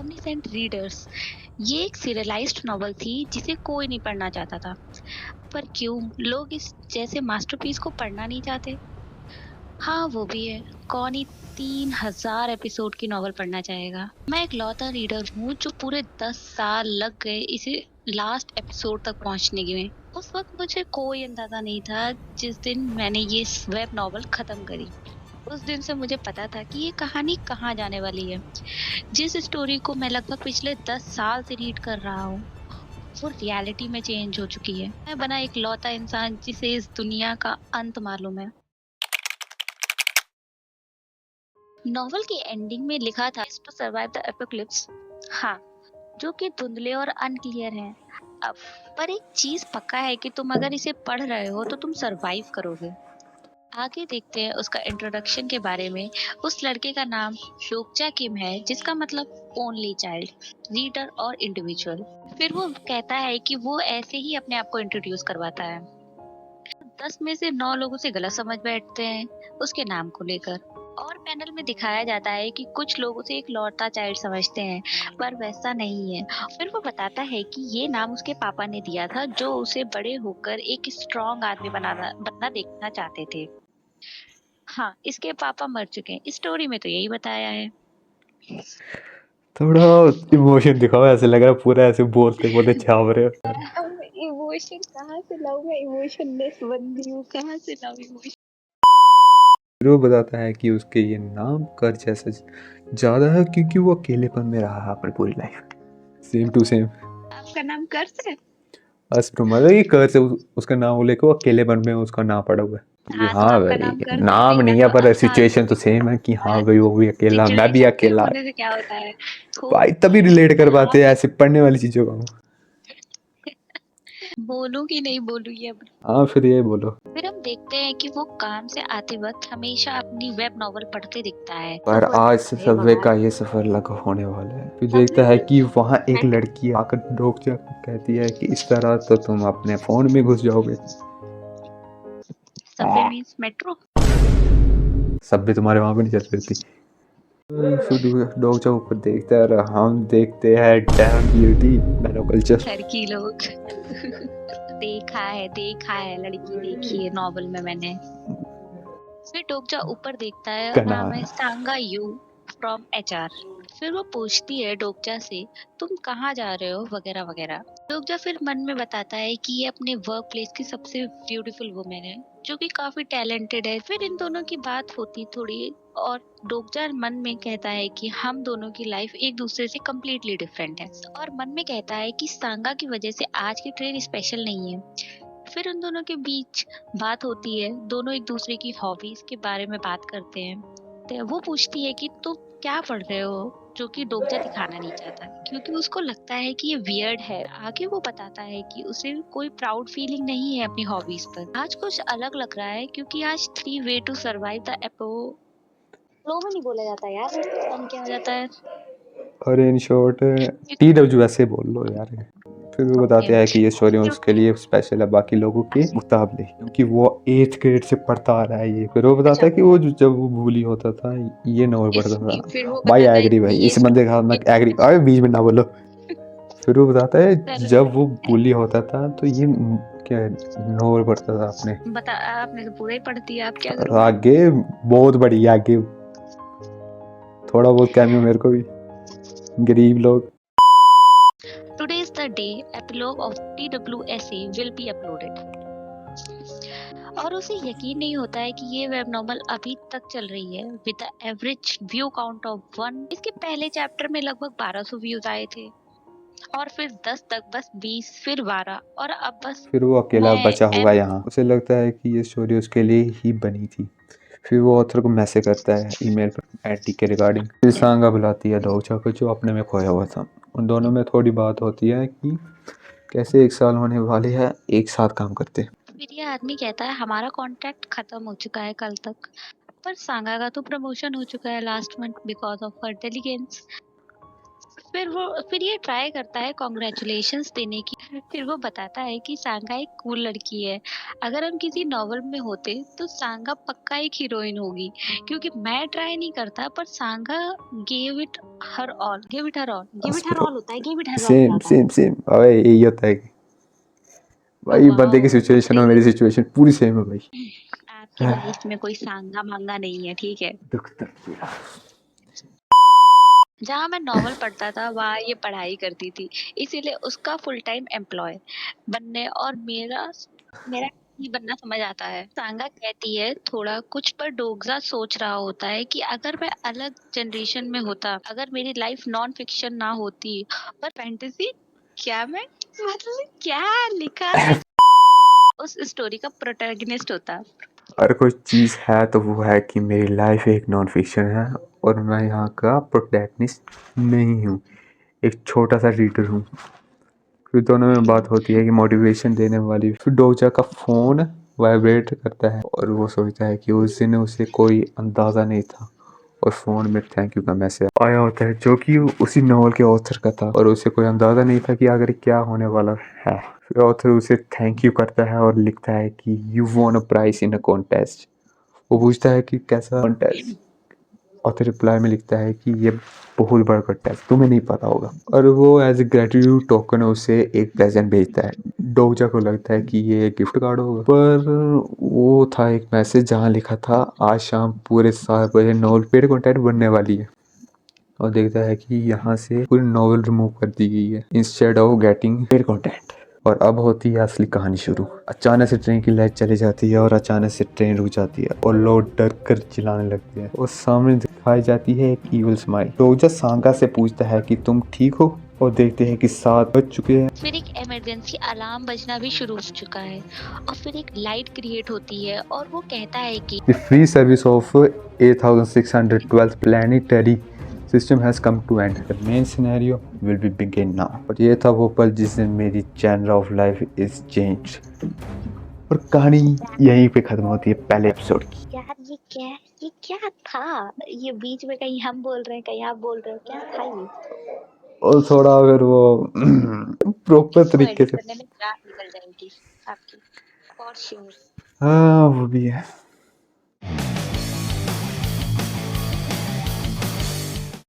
Omniscient readers ये एक serialised novel थी जिसे कोई नहीं पढ़ना चाहता था। पर क्यों लोग इस जैसे मास्टरपीस को पढ़ना नहीं चाहते? हाँ, वो भी है। कौन ही 3000 एपिसोड की नॉवल पढ़ना चाहेगा? मैं एक लौता रीडर हूँ जो पूरे 10 साल लग गए इसे लास्ट एपिसोड तक पहुंचने में। उस वक्त मुझे कोई अंदाजा नहीं था जिस दिन मैंने ये वेब नॉवल खत्म करी। उस दिन से मुझे पता था कि ये कहानी कहाँ जाने वाली है। जिस स्टोरी को मैं लगभग पिछले 10 साल से रीड कर रहा हूँ, वो रियलिटी में चेंज हो चुकी है। मैं बना एक लौता इंसान जिसे इस दुनिया का अंत मालूम है। नॉवल की एंडिंग में लिखा था टू सर्वाइव द एपोकलिप्स। हाँ, जो कि धुंधले और अनक्लियर है। अब पर एक चीज पक्का है कि तुम अगर इसे पढ़ रहे हो तो तुम सरवाइव करोगे। आगे देखते हैं उसका इंट्रोडक्शन के बारे में। उस लड़के का नाम शोकचा किम है, जिसका मतलब ओनली चाइल्ड, रीडर और इंडिविजुअल। फिर वो कहता है कि वो ऐसे ही अपने आप को इंट्रोड्यूस करवाता है। 10 में से 9 लोग उसे गलत समझ बैठते हैं उसके नाम को लेकर। और पैनल में दिखाया जाता है कि कुछ लोग उसे एक लौटा चाइल्ड समझते हैं, पर वैसा नहीं है। फिर वो बताता है कि ये नाम उसके पापा ने दिया था, जो उसे बड़े होकर एक स्ट्रॉन्ग आदमी बनना देखना चाहते थे। हाँ, इसके पापा मर चुके हैं। स्टोरी में तो यही बताया है। थोड़ा इमोशन दिखाओ, ऐसे लग रहा है पूरा ऐसे बोलते बोलते छाप रहे हो। हम इमोशन कहाँ से लाऊं? मैं इमोशनलेस बंदी हूँ, कहाँ से लाऊं इमोशन? फिर वो बताता है कि उसके ये नाम कर्ज जैसा ज्यादा है क्योंकि वो अकेलेपन में रहा है अपनी पूरी लाइफ। Same to same. आपका नाम कर्ज है? बस मतलब ये कर्ज से उसका नाम वो लेके वो अकेलेपन में उसका नाम पड़ा हुआ है कि हाँ, तो हाँ आपका भाई, नाम कर्ज है नाम भैया, नहीं है तो पर हाँ, सिचुएशन तो सेम है कि हाँ भाई वो भी अकेला, मैं भी सिचुएशन सेम अकेला। होने से क्या होता है? भाई थोड़ी तभी रिलेट कर हाँ, पाते हैं ऐसे पढ़ने वाली चीजों को। बोलूं कि नहीं बोलूं ये अब? हाँ फिर ये बोलो। फिर हम देखते हैं कि वो काम से आते वक्त हमेशा अपनी वेब नॉवल पढ़ते दिखता है। पर सफर आज से करता है सबवे वहाँ। का ये सफर अलग होने वाला है। फिर देखता है सबवे कि वहाँ एक लड़की आकर डोकचा कहती है कि इस तरह तो तुम अपने फोन में घुस जाओगे। Subway means metro. सब भी तुम्हारे वहां पे नहीं चल रही थी। फिर डोकचा ऊपर देखता है और हम देखते हैं डैम ब्यूटी मैनो कल्चर। लड़की लोग देखा है, लड़की देखी है नॉवल में मैंने। फिर डोकजा ऊपर देखता है और नाम है कनार। सांगा यू फ्रॉम एचआर। फिर वो पूछती है डोकजा से, तुम कहाँ जा रहे हो वगैरह वगैरह। डोकजा फिर मन में बताता है कि ये अपने वर्क प्लेस की सबसे ब्यूटीफुल वुमेन है, जो कि काफी टैलेंटेड है। फिर इन दोनों की बात होती थोड़ी, और डोकजा मन में कहता है कि हम दोनों की लाइफ एक दूसरे से कम्प्लीटली डिफरेंट है, और मन में कहता है कि सांगा की वजह से आज की ट्रेन स्पेशल नहीं है। फिर उन दोनों के बीच बात होती है, दोनों एक दूसरे की हॉबीज के बारे में बात करते हैं। तो वो पूछती है कि तुम क्या पढ़ रहे हो, जो कि डोकजा दिखाना नहीं चाहता क्योंकि उसको लगता है कि ये वियर्ड है। आगे वो बताता है कि उसे कोई प्राउड फीलिंग नहीं है अपनी हॉबीज पर। आज कुछ अलग लग रहा है क्योंकि आज 3 वे टू सर्वाइव द एपो फ्लो में नहीं बोला जाता यार, पता नहीं क्या हो जाता है। और इन शॉर्ट TW ऐसे बोल लो यार। फिर वो ओके। बताते हैं कि ये स्टोरी उसके लिए स्पेशल है बाकी लोगों के मुकाबले क्योंकि वो 8th ग्रेड से पढ़ता आ रहा है ये। फिर वो बताता अच्छा, है कि वो जब वो bully होता था ये नॉवल पढ़ता इसकी था। फिर वो भाई बताता है एग्री कि भाई, ये इस बंदे का मैं एग्री, अरे बीच में ना बोलो। फिर वो बताता है जब वो bully होता था तो ये क्या नॉवल पढ़ता था अपने। बता, आपने तो पूरा ही पढ़ दिया, आप क्या करूं मैं? आगे बहुत बढ़िया, आगे थोड़ा बहुत कैमियो मेरे को भी, गरीब लोग। Today is the day epilogue of TWSA will be uploaded। और उसे यकीन नहीं होता है कि ये वेब नॉवल अभी तक चल रही है with the average view count of 1। इसके पहले चैप्टर में लगभग 1200 व्यूज आए थे, और फिर 10 तक बस 20, फिर 12, और अब बस फिर वो अकेला मैं बचा हुआ है यहाँ, उसे लगता है कि ये स्टोरी उसके लिए ही बनी थी। फिर वो ऑथर को मैसेज करता है ईमेल पर एंटी के रिगार्डिंग। फिर सांगा बुलाती है डोचा को जो अपने में खोया हुआ था। उन दोनों में थोड़ी बात होती है कि कैसे 1 साल होने वाले है एक साथ काम करते। फिर ये आदमी कहता है हमारा कॉन्ट्रैक्ट खत्म हो चुका है कल तक, पर सांगा का तो प्रमोशन हो चुका है last month because of her diligence. फिर ये ट्राई करता है कांग्रेचुलेशंस देने की। फिर वो बताता है कि सांगा एक कूल लड़की है। अगर हम किसी नॉवल में होते तो सांगा पक्का एक हीरोइन होगी, क्योंकि मैं ट्राई नहीं करता पर Sanga gave it her all, give it her all, give बस इट हर ब्रो, ऑल होता है, गिव इट हर ऑल नहीं सेम होता। सेम सेम अबे यही होता है कि भाई बंदे की वाओ सिचुएशन और सही। मेरी सिचुएशन पूरी सेम है भाई। आपकी लाइफ में कोई सांगा मांगा नहीं है, ठीक है। दुख दर्द पीड़ा। जहाँ मैं नॉवल पढ़ता था वहाँ ये पढ़ाई करती थी, इसीलिए उसका फुल टाइम एम्प्लॉय बनने और मेरा मेरा ही बनना समझ आता है। सांगा कहती है थोड़ा कुछ, पर डोगजा सोच रहा होता है कि अगर मैं अलग जनरेशन में होता, अगर मेरी लाइफ नॉन फिक्शन ना होती पर फैंटेसी, क्या मैं मतलब क्या लिखा है, उस स्टोरी का प्रोटैगनिस्ट होता। अगर कोई चीज़ है तो वो है कि मेरी लाइफ एक नॉन फिक्शन है और मैं यहाँ का प्रोटैगनिस्ट नहीं हूँ, एक छोटा सा रीडर हूँ। फिर दोनों में बात होती है कि मोटिवेशन देने वाली। फिर डोजा का फ़ोन वाइब्रेट करता है और वो सोचता है कि उस दिन उसे कोई अंदाज़ा नहीं था और फ़ोन में थैंक यू का मैसेज आया होता है जो कि उसी नॉवल के ऑथर का था और उसे कोई अंदाज़ा नहीं था कि आगे क्या होने वाला है। फिर ऑथर उसे थैंक यू करता है और लिखता है कि you won a prize in a contest. वो पूछता है कि कैसा कॉन्टेस्ट, और फिर रिप्लाई में लिखता है कि ये बहुत बड़ा कट्टा है, तुम्हें नहीं पता होगा। और वो एज ए ग्रेटिट्यूड टोकन उसे एक प्रेजेंट भेजता है। डोजा को लगता है कि ये गिफ्ट कार्ड होगा, पर वो था एक मैसेज जहाँ लिखा था आज शाम पूरे 7 बजे नॉवल पेड कंटेंट बनने वाली है। और देखता है कि यहाँ से पूरी नॉवल रिमूव कर दी गई है instead of getting paid content. और अब होती है असली कहानी शुरू। अचानक से ट्रेन की लाइट चली जाती है और अचानक से ट्रेन रुक जाती है और लोग डर कर चिल्लाने लगते हैं और सामने दिखाई जाती है एक ईवल स्माइल। डोजा सांगा से पूछता है कि तुम ठीक हो और देखते हैं कि 7 बज चुके हैं। फिर एक इमरजेंसी अलार्म बजना भी शुरू हो चुका है और फिर एक लाइट क्रिएट होती है और वो कहता है कि The free service of 8612th planetary system has come to end. The main scenario will be begin now. और ये था वो पल जिस दिन मेरी genre of life is changed। और कहानी यहीं पे खत्म होती है पहले एपिसोड की। यार ये क्या था, ये बीच में कहीं हम बोल रहे हैं कहीं आप बोल रहे हो, क्या था ये। और थोड़ा अगर वो प्रॉपर इसको तरीके एडिट से, करने में जान निकल जाएगी आपकी, फॉर श्योर। हाँ वो भी है।